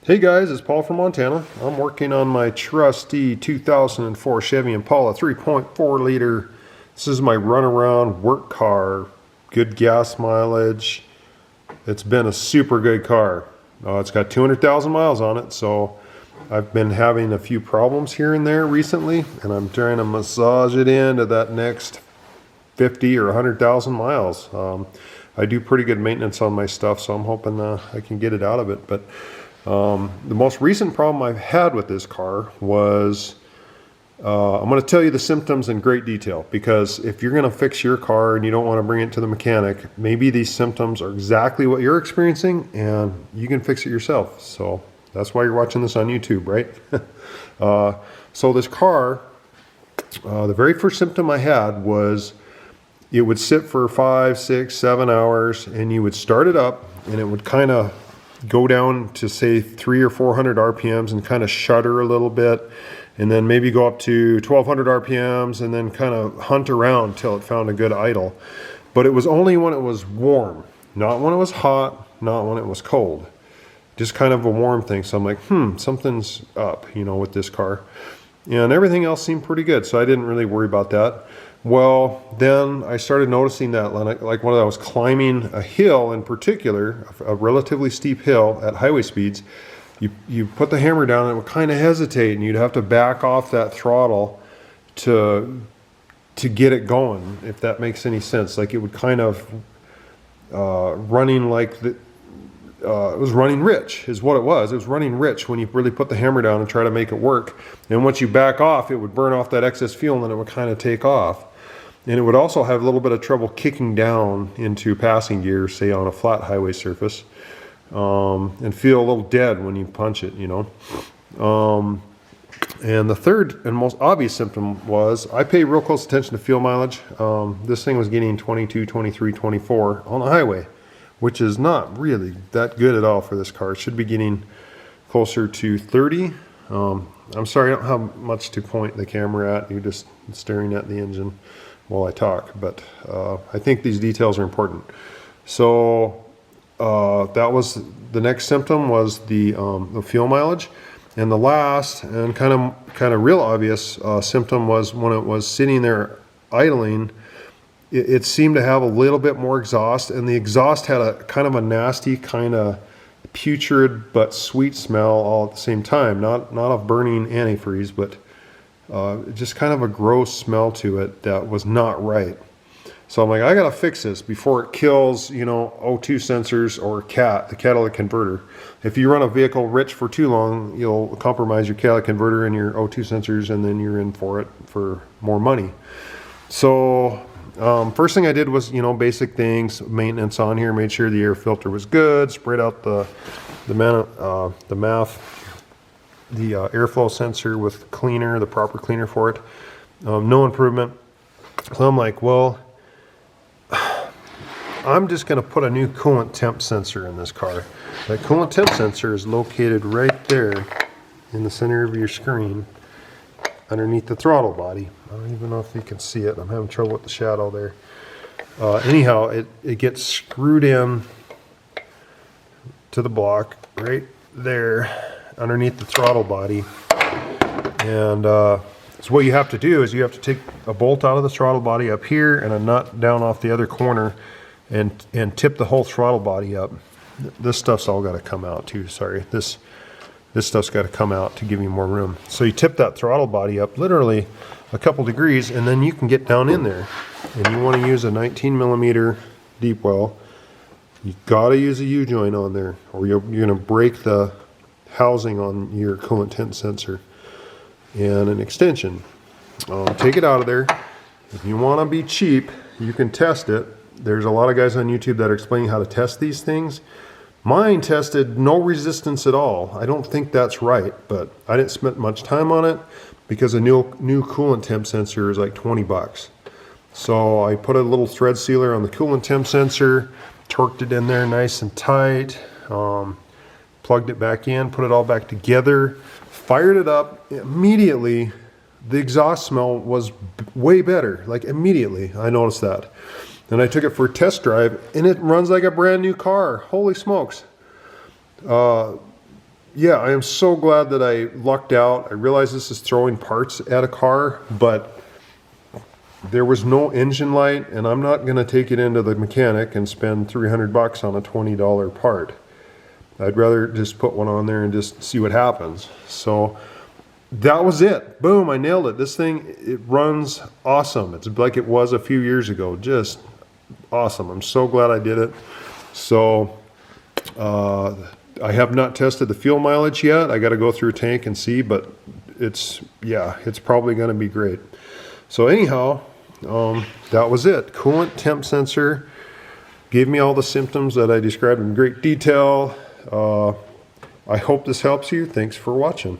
Hey guys, it's Paul from Montana. I'm working on my trusty 2004 Chevy Impala 3.4 liter. This is my runaround work car. Good gas mileage. It's been a super good car. It's got 200,000 miles on it, so I've been having a few problems here and there recently, and I'm trying to massage it into that next 50 or 100,000 miles. I do pretty good maintenance on my stuff, so I'm hoping I can get it out of it. But the most recent problem I've had with this car was, I'm going to tell you the symptoms in great detail, because if you're going to fix your car and you don't want to bring it to the mechanic, maybe these symptoms are exactly what you're experiencing and you can fix it yourself. So that's why you're watching this on YouTube, right? So this car, the very first symptom I had was it would sit for 5, 6, 7 hours, and you would start it up and it would kind of go down to say 300 or 400 RPMs and kind of shudder a little bit, and then maybe go up to 1200 RPMs and then kind of hunt around till it found a good idle. But it was only when it was warm, not when it was hot, not when it was cold. Just kind of a warm thing. So I'm like, something's up, with this car. And everything else seemed pretty good, so I didn't really worry about that. Well, then I started noticing that, like when I was climbing a hill in particular, a relatively steep hill at highway speeds, you put the hammer down and it would kind of hesitate, and you'd have to back off that throttle to get it going, if that makes any sense. Like it would kind of running like the it was running rich is what it was. It was running rich when you really put the hammer down and try to make it work. And once you back off, it would burn off that excess fuel and then it would kind of take off. And it would also have a little bit of trouble kicking down into passing gear, say on a flat highway surface, and feel a little dead when you punch it, And the third and most obvious symptom was I pay real close attention to fuel mileage. This thing was getting 22, 23, 24 on the highway, which is not really that good at all for this car. It should be getting closer to 30. I'm sorry, I don't have much to point the camera at. You're just staring at the engine while I talk, but I think these details are important. So that was the next symptom, was the fuel mileage. And the last and kind of real obvious symptom was when it was sitting there idling, it seemed to have a little bit more exhaust, and the exhaust had a kind of a nasty, kind of putrid but sweet smell all at the same time. Not of burning antifreeze, but just kind of a gross smell to it that was not right. So I'm like, I gotta fix this before it kills, O2 sensors or the catalytic converter. If you run a vehicle rich for too long, you'll compromise your catalytic converter and your O2 sensors, and then you're in for it for more money. So first thing I did was, basic things, maintenance on here, made sure the air filter was good, sprayed out the airflow sensor with cleaner, the proper cleaner for it. No improvement. So I'm like, well, I'm just going to put a new coolant temp sensor in this car. That coolant temp sensor is located right there in the center of your screen, underneath the throttle body. I don't even know if you can see it. I'm having trouble with the shadow there. Anyhow, it gets screwed in to the block right there underneath the throttle body. And so what you have to do is you have to take a bolt out of the throttle body up here and a nut down off the other corner and tip the whole throttle body up. This stuff's all got to come out too, sorry. This stuff's got to come out to give you more room. So you tip that throttle body up literally a couple degrees, and then you can get down in there. And you want to use a 19 millimeter deep well. You got to use a U-joint on there, or you're going to break the housing on your coolant temp sensor. And an extension. Take it out of there. If you want to be cheap, you can test it. There's a lot of guys on YouTube that are explaining how to test these things. Mine tested no resistance at all. I don't think that's right, but I didn't spend much time on it because a new coolant temp sensor is like 20 bucks. So I put a little thread sealer on the coolant temp sensor, torqued it in there nice and tight, plugged it back in, put it all back together, fired it up. Immediately, the exhaust smell was way better. Like immediately, I noticed that. Then I took it for a test drive, and it runs like a brand new car. Holy smokes. yeah, I am so glad that I lucked out. I realize this is throwing parts at a car, but there was no engine light, and I'm not going to take it into the mechanic and spend $300 on a $20 part. I'd rather just put one on there and just see what happens. So that was it. Boom, I nailed it. This thing, it runs awesome. It's like it was a few years ago. Just awesome. I'm so glad I did it. So I have not tested the fuel mileage yet. I got to go through a tank and see, but it's probably going to be great. So anyhow, that was it. Coolant temp sensor gave me all the symptoms that I described in great detail. I hope this helps you. Thanks for watching.